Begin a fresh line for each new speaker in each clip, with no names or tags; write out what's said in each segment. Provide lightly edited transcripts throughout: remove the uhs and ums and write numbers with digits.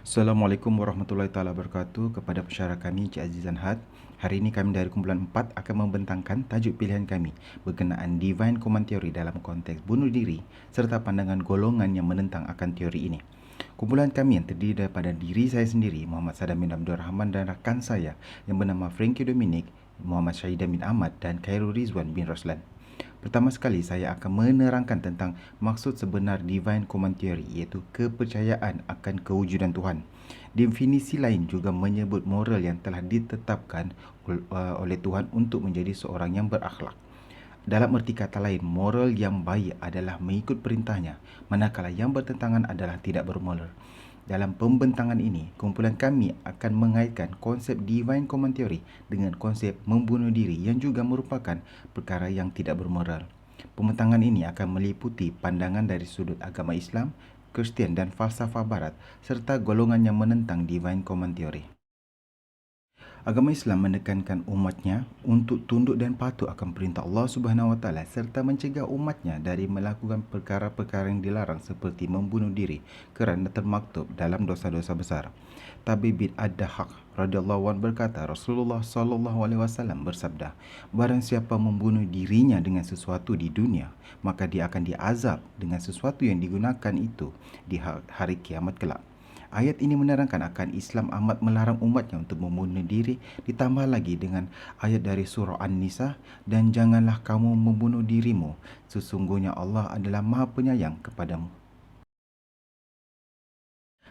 Assalamualaikum warahmatullahi taala wabarakatuh kepada pensyarah kami Cik Azizan Had. Hari ini kami dari kumpulan 4 akan membentangkan tajuk pilihan kami berkenaan Divine Command Theory dalam konteks bunuh diri serta pandangan golongan yang menentang akan teori ini. Kumpulan kami yang terdiri daripada diri saya sendiri, Muhammad Sadam bin Abdul Rahman, dan rakan saya yang bernama Frankie Dominic, Muhammad Syahidan bin Ahmad dan Khairul Rizwan bin Roslan. Pertama sekali, saya akan menerangkan tentang maksud sebenar Divine Command Theory, iaitu kepercayaan akan kewujudan Tuhan. Definisi lain juga menyebut moral yang telah ditetapkan oleh Tuhan untuk menjadi seorang yang berakhlak. Dalam erti kata lain, moral yang baik adalah mengikut perintahnya, manakala yang bertentangan adalah tidak bermoral. Dalam pembentangan ini, kumpulan kami akan mengaitkan konsep Divine Command Theory dengan konsep membunuh diri yang juga merupakan perkara yang tidak bermoral. Pembentangan ini akan meliputi pandangan dari sudut agama Islam, Kristian dan falsafah Barat serta golongan yang menentang Divine Command Theory. Agama Islam menekankan umatnya untuk tunduk dan patuh akan perintah Allah Subhanahu Wa Taala serta mencegah umatnya dari melakukan perkara-perkara yang dilarang seperti membunuh diri kerana termaktub dalam dosa-dosa besar. Tabib bin Ad-Dahhak radhiyallahu anhu berkata, Rasulullah sallallahu alaihi wasallam bersabda, barang siapa membunuh dirinya dengan sesuatu di dunia, maka dia akan diazab dengan sesuatu yang digunakan itu di hari kiamat kelak. Ayat ini menerangkan akan Islam amat melarang umatnya untuk membunuh diri, ditambah lagi dengan ayat dari surah An-Nisa, dan janganlah kamu membunuh dirimu, sesungguhnya Allah adalah Maha Penyayang kepadamu.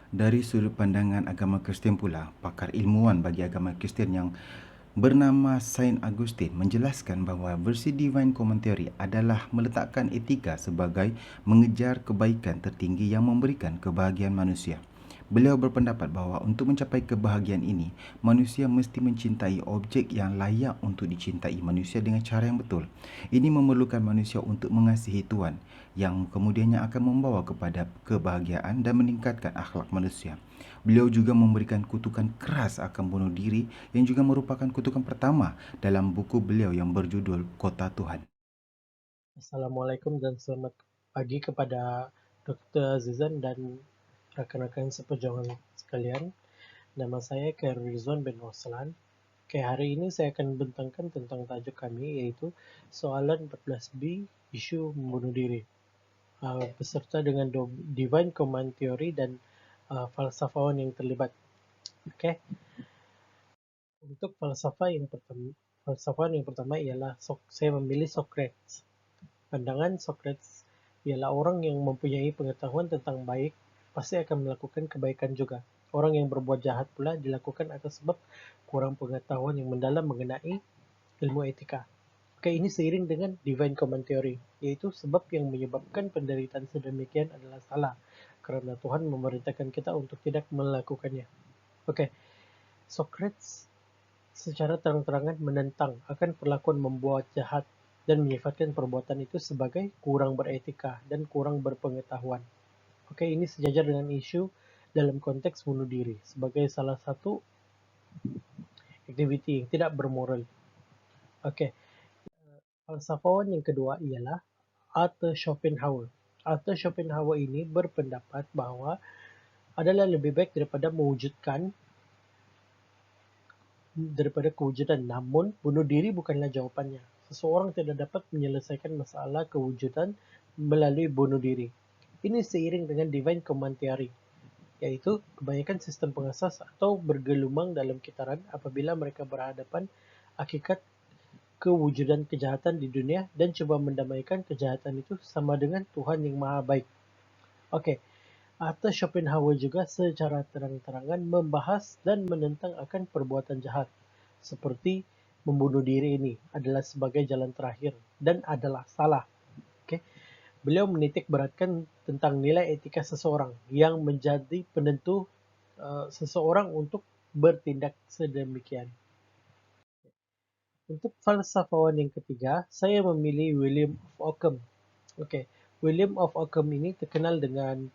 Dari sudut pandangan agama Kristian pula, pakar ilmuwan bagi agama Kristian yang bernama Saint Augustine menjelaskan bahawa versi Divine Command Theory adalah meletakkan etika sebagai mengejar kebaikan tertinggi yang memberikan kebahagiaan manusia. Beliau berpendapat bahawa untuk mencapai kebahagiaan ini, manusia mesti mencintai objek yang layak untuk dicintai manusia dengan cara yang betul. Ini memerlukan manusia untuk mengasihi Tuhan, yang kemudiannya akan membawa kepada kebahagiaan dan meningkatkan akhlak manusia. Beliau juga memberikan kutukan keras akan bunuh diri yang juga merupakan kutukan pertama dalam buku beliau yang berjudul Kota Tuhan.
Assalamualaikum dan selamat pagi kepada Dr. Azizan dan rekan-rekan seperjuangan sekalian. Nama saya Khairul Rizwan bin Roslan. Hari ini saya akan bentangkan tentang tajuk kami, yaitu soalan 14B, isu membunuh diri, beserta dengan Divine Command Theory dan falsafawan yang terlibat. Okay. Untuk falsafawan yang pertama ialah saya memilih Socrates. Pandangan Socrates ialah orang yang mempunyai pengetahuan tentang baik pasti akan melakukan kebaikan juga. Orang yang berbuat jahat pula dilakukan atas sebab kurang pengetahuan yang mendalam mengenai ilmu etika. Ini seiring dengan Divine Command Theory, yaitu sebab yang menyebabkan penderitaan sedemikian adalah salah, kerana Tuhan memerintahkan kita untuk tidak melakukannya. Socrates secara terang-terangan menentang akan perlakuan membuat jahat dan menyifatkan perbuatan itu sebagai kurang beretika dan kurang berpengetahuan. Ini sejajar dengan isu dalam konteks bunuh diri sebagai salah satu aktiviti yang tidak bermoral. Falsafawan yang kedua ialah Arthur Schopenhauer. Arthur Schopenhauer ini berpendapat bahawa adalah lebih baik daripada kewujudan. Namun, bunuh diri bukanlah jawapannya. Seseorang tidak dapat menyelesaikan masalah kewujudan melalui bunuh diri. Ini seiring dengan Divine Command Theory, yaitu kebanyakan sistem pengasas atau bergelumang dalam kitaran apabila mereka berhadapan hakikat kewujudan kejahatan di dunia dan cuba mendamaikan kejahatan itu sama dengan Tuhan yang Maha Baik. Arthur Schopenhauer juga secara terang-terangan membahas dan menentang akan perbuatan jahat, seperti membunuh diri ini adalah sebagai jalan terakhir dan adalah salah. Beliau menitik beratkan tentang nilai etika seseorang yang menjadi penentu seseorang untuk bertindak sedemikian. Untuk falsafawan yang ketiga, saya memilih William of Ockham. William of Ockham ini terkenal dengan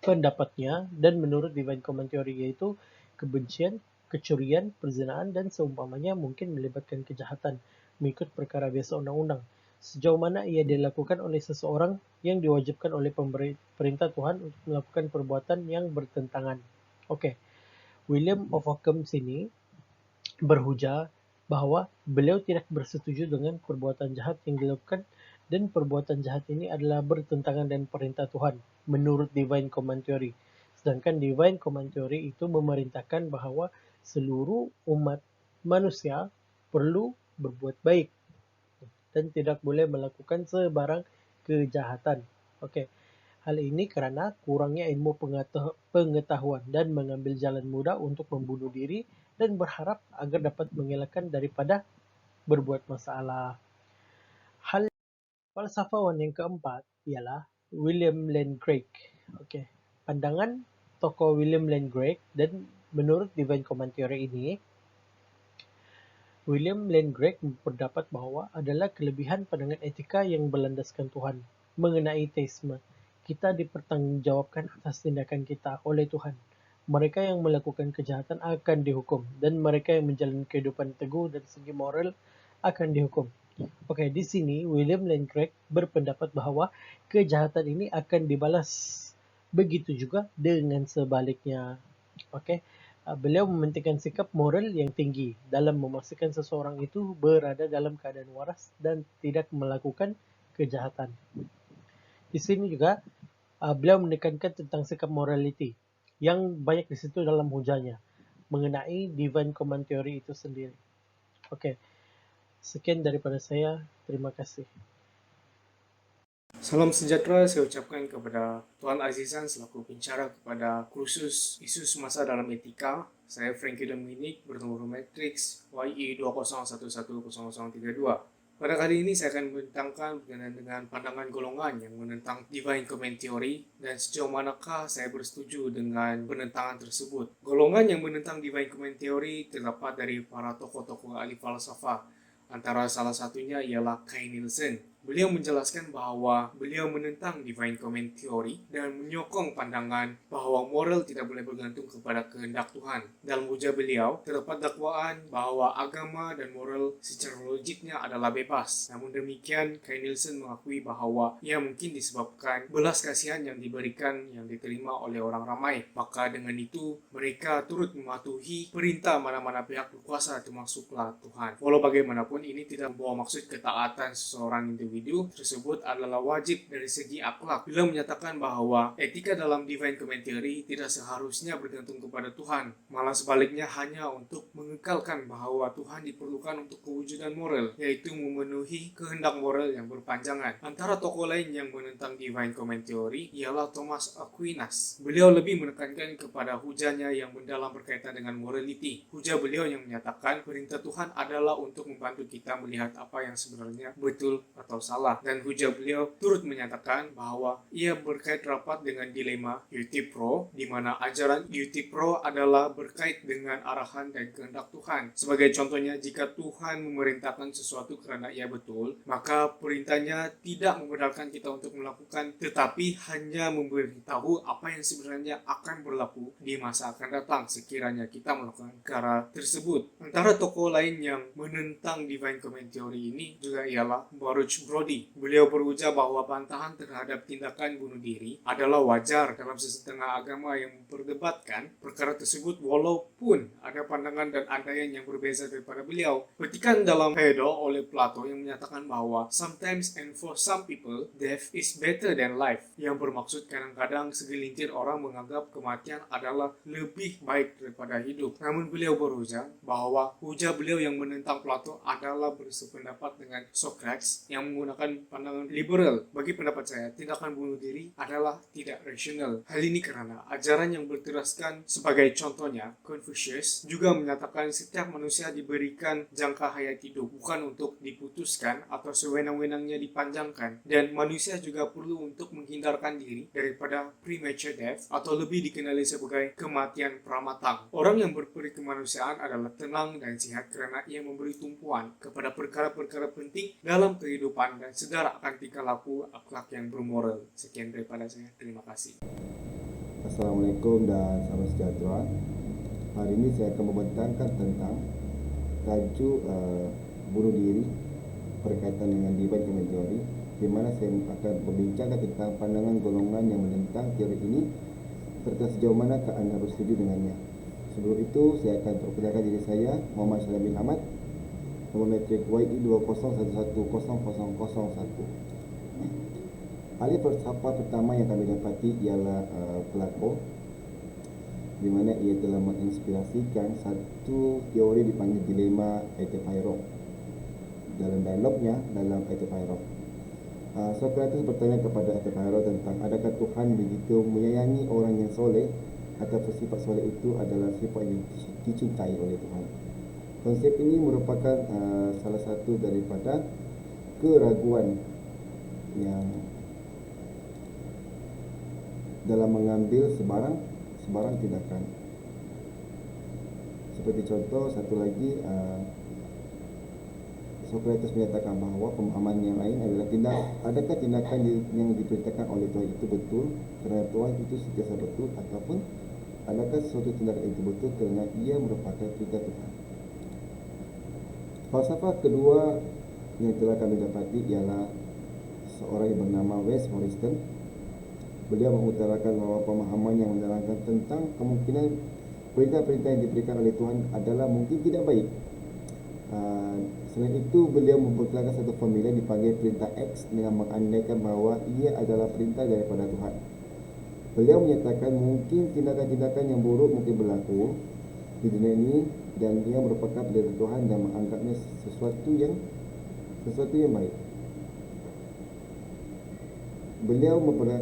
pendapatnya dan menurut Divine Command Theory, yaitu kebencian, kecurian, perzinaan dan seumpamanya mungkin melibatkan kejahatan mengikut perkara biasa undang-undang. sejauh mana ia dilakukan oleh seseorang yang diwajibkan oleh perintah Tuhan untuk melakukan perbuatan yang bertentangan. Oke, William of Ockham sini berhujah bahwa beliau tidak bersetuju dengan perbuatan jahat yang dilakukan dan perbuatan jahat ini adalah bertentangan dengan perintah Tuhan menurut Divine Command Theory. Sedangkan Divine Command Theory itu memerintahkan bahwa seluruh umat manusia perlu berbuat baik dan tidak boleh melakukan sebarang kejahatan. Oke, hal ini karena kurangnya ilmu pengetahuan dan mengambil jalan mudah untuk membunuh diri dan berharap agar dapat mengelakkan daripada berbuat masalah. Hal falsafawan yang keempat ialah William Lane Craig. Oke, pandangan tokoh William Lane Craig dan menurut Divine Command Theory ini, William Lane Craig berpendapat bahwa adalah kelebihan pandangan etika yang berlandaskan Tuhan mengenai teisme. Kita dipertanggungjawabkan atas tindakan kita oleh Tuhan. Mereka yang melakukan kejahatan akan dihukum dan mereka yang menjalani kehidupan teguh dari segi moral akan dihukum. Oke, di sini William Lane Craig berpendapat bahwa kejahatan ini akan dibalas. Begitu juga dengan sebaliknya. Oke, beliau mementingkan sikap moral yang tinggi dalam memastikan seseorang itu berada dalam keadaan waras dan tidak melakukan kejahatan. Di sini juga beliau menekankan tentang sikap morality yang banyak di situ dalam hujahnya mengenai Divine Command Theory itu sendiri. Oke, sekian daripada saya. Terima kasih.
Salam sejahtera saya ucapkan kepada Tuan Azizan selaku pencara kepada kursus isu semasa dalam etika. Saya Frankie Dominic bernomor matrix YE 20110032. Pada kali ini saya akan membentangkan berkenaan dengan pandangan golongan yang menentang Divine Command Theory dan sejauh manakah saya bersetuju dengan penentangan tersebut. Golongan yang menentang Divine Command Theory terdapat dari para tokoh-tokoh ahli falsafah. Antara salah satunya ialah Kai Nielsen. Beliau menjelaskan bahwa beliau menentang Divine Command Theory dan menyokong pandangan bahwa moral tidak boleh bergantung kepada kehendak Tuhan. Dalam hujah beliau, terdapat dakwaan bahwa agama dan moral secara logiknya adalah bebas. Namun demikian, Kai Nielsen mengakui bahwa ia mungkin disebabkan belas kasihan yang diterima oleh orang ramai. Maka dengan itu, mereka turut mematuhi perintah mana-mana pihak berkuasa termasuklah Tuhan. Walau bagaimanapun, ini tidak membawa maksud ketaatan seseorang individu tersebut adalah wajib dari segi akhlak. Beliau menyatakan bahwa etika dalam Divine Command Theory tidak seharusnya bergantung kepada Tuhan, malah sebaliknya hanya untuk mengekalkan bahwa Tuhan diperlukan untuk kewujudan moral, yaitu memenuhi kehendak moral yang berpanjangan. Antara tokoh lain yang menentang Divine Command Theory ialah Thomas Aquinas. Beliau lebih menekankan kepada hujahnya yang mendalam berkaitan dengan morality. Hujah beliau yang menyatakan perintah Tuhan adalah untuk membantu kita melihat apa yang sebenarnya betul atau salah, dan hujah beliau turut menyatakan bahwa ia berkait rapat dengan dilema Euthyphro, di mana ajaran Euthyphro adalah berkait dengan arahan dan kehendak Tuhan. Sebagai contohnya, jika Tuhan memerintahkan sesuatu karena ia betul, maka perintahnya tidak membenarkan kita untuk melakukan, tetapi hanya memberitahu apa yang sebenarnya akan berlaku di masa akan datang sekiranya kita melakukan perkara tersebut. Antara tokoh lain yang menentang Divine Command Theory ini juga ialah Baruch Brody. Beliau berujar bahwa bantahan terhadap tindakan bunuh diri adalah wajar dalam sesetengah agama yang memperdebatkan perkara tersebut, walaupun ada pandangan dan adaian yang berbeza daripada beliau. Petikan dalam Phaedo oleh Plato yang menyatakan bahwa sometimes and for some people death is better than life, yang bermaksud kadang-kadang segelintir orang menganggap kematian adalah lebih baik daripada hidup. Namun beliau berujar bahwa hujah beliau yang menentang Plato adalah bersependapat dengan Socrates yang menggunakan pandangan liberal. Bagi pendapat saya, tindakan bunuh diri adalah tidak rasional. Hal ini karena ajaran yang berteraskan sebagai contohnya, Confucius juga menyatakan setiap manusia diberikan jangka hayat hidup, bukan untuk diputuskan atau sewenang-wenangnya dipanjangkan. Dan manusia juga perlu untuk menghindarkan diri daripada premature death atau lebih dikenali sebagai kematian pramatang. Orang yang berperi kemanusiaan adalah tenang dan sehat karena ia memberi tumpuan kepada perkara-perkara penting dalam kehidupan dan sedar akan tingkah laku akhlak yang bermoral. Sekian daripada saya. Terima kasih.
Assalamualaikum dan salam sejahtera. Hari ini saya akan membentangkan tentang tajuk bunuh diri berkaitan dengan divine comment theory, di mana saya akan membincangkan tentang pandangan golongan yang menentang teori ini serta sejauh manakah anda bersetuju dengannya. Sebelum itu, saya akan perkenalkan diri saya, Muhammad Salam bin Ahmad, nombor metrik YI 2011100001. Ahli falsafah pertama yang kami dapati ialah Plato, di mana ia telah menginspirasikan satu teori dipanggil dilema Aetapeiros dalam dialognya dalam Aetapeiros. Socrates bertanya kepada Aetapeiros tentang adakah Tuhan begitu menyayangi orang yang soleh atau sifat soleh itu adalah sifat yang dicintai oleh Tuhan. Konsep ini merupakan salah satu daripada keraguan yang dalam mengambil sebarang tindakan. Seperti contoh satu lagi, Socrates menyatakan bahawa pemahaman yang lain adalah adakah tindakan yang diperintahkan oleh Tuhan itu betul kerana Tuhan itu sentiasa betul, ataupun adakah suatu tindakan itu betul kerana ia merupakan perintah Tuhan. Falsafah kedua yang telah kami dapati ialah seorang yang bernama Wes Morrison. Beliau mengutarakan bahawa pemahaman yang menerangkan tentang kemungkinan perintah-perintah yang diberikan oleh Tuhan adalah mungkin tidak baik. Selain itu, beliau memperkenalkan satu formula dipanggil perintah X dengan mengandaikan bahawa ia adalah perintah daripada Tuhan. Beliau menyatakan mungkin tindakan-tindakan yang buruk mungkin berlaku di dunia ini dan ia merupakan perintah Tuhan dan menganggapnya sesuatu yang baik. Beliau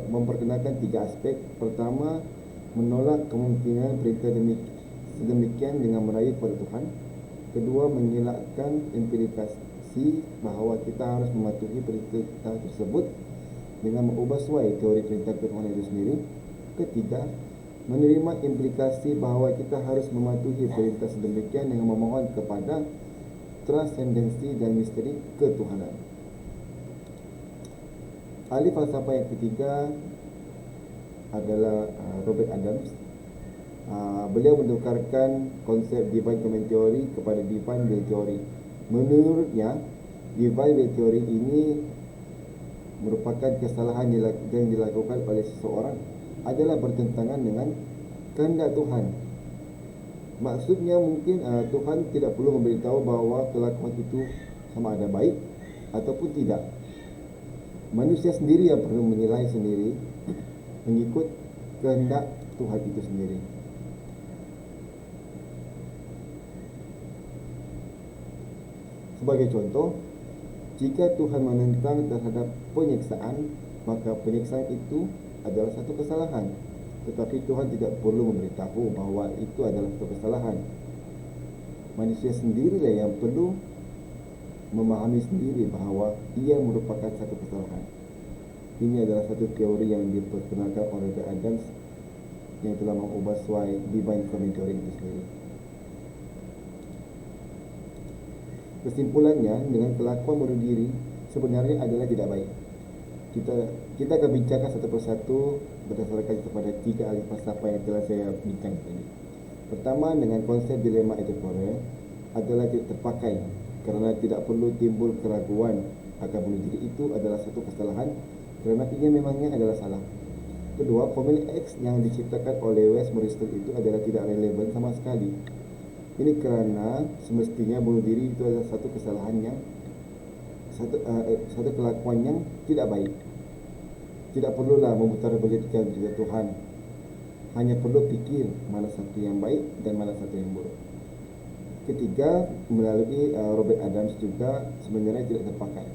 memperkenalkan tiga aspek. Pertama, menolak kemungkinan perintah sedemikian dengan merayu kepada Tuhan. Kedua, mengelakkan implikasi bahawa kita harus mematuhi perintah tersebut dengan mengubah suai teori perintah Tuhan itu sendiri. Ketiga, menerima implikasi bahawa kita harus mematuhi perintah sedemikian dengan memohon kepada transendensi dan misteri ketuhanan. Ahli falsafah yang ketiga adalah Robert Adams. Beliau menukarkan konsep divine comment theory kepada divine will theory. Menurutnya, divine will theory ini merupakan kesalahan yang dilakukan oleh seseorang adalah bertentangan dengan kehendak Tuhan. Maksudnya mungkin Tuhan tidak perlu memberitahu bahawa kelakuan itu sama ada baik ataupun tidak. Manusia sendiri yang perlu menilai sendiri mengikut kehendak Tuhan itu sendiri. Sebagai contoh, jika Tuhan menentang terhadap penyiksaan, maka penyiksaan itu adalah satu kesalahan. Tetapi Tuhan tidak perlu memberitahu bahawa itu adalah satu kesalahan. Manusia sendirilah yang perlu memahami sendiri bahawa ia merupakan satu kesalahan. Ini adalah satu teori yang diperkenalkan oleh Adams yang telah mengubah suai divine comment theory itu sendiri. Kesimpulannya, dengan kelakuan bunuh diri sebenarnya adalah tidak baik. Kita akan bincangkan satu persatu berdasarkan kepada tiga ahli falsafah yang telah saya bincangkan tadi. Pertama, dengan konsep dilema Aetapeiros adalah tidak terpakai kerana tidak perlu timbul keraguan akan bunuh diri itu adalah satu kesalahan kerana ia memangnya adalah salah. Kedua, formula X yang diciptakan oleh Wes Morrison itu adalah tidak relevan sama sekali. Ini kerana semestinya bunuh diri itu adalah satu kesalahan yang satu kelakuan yang tidak baik. Tidak perlulah memutarbalikkan cerita Tuhan. Hanya perlu fikir mana satu yang baik dan mana satu yang buruk. Ketiga, melalui Robert Adams juga sebenarnya tidak terpakai.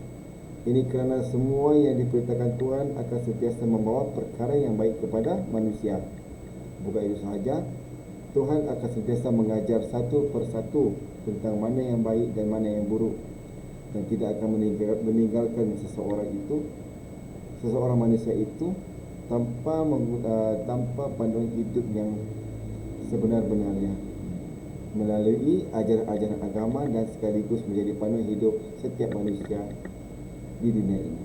Ini kerana semua yang diperintahkan Tuhan akan sentiasa membawa perkara yang baik kepada manusia. Bukan itu sahaja, Tuhan akan sentiasa mengajar satu persatu tentang mana yang baik dan mana yang buruk, dan tidak akan meninggalkan seseorang manusia itu tanpa panduan hidup yang sebenar-benarnya melalui ajaran agama dan sekaligus menjadi panduan hidup setiap manusia di dunia ini.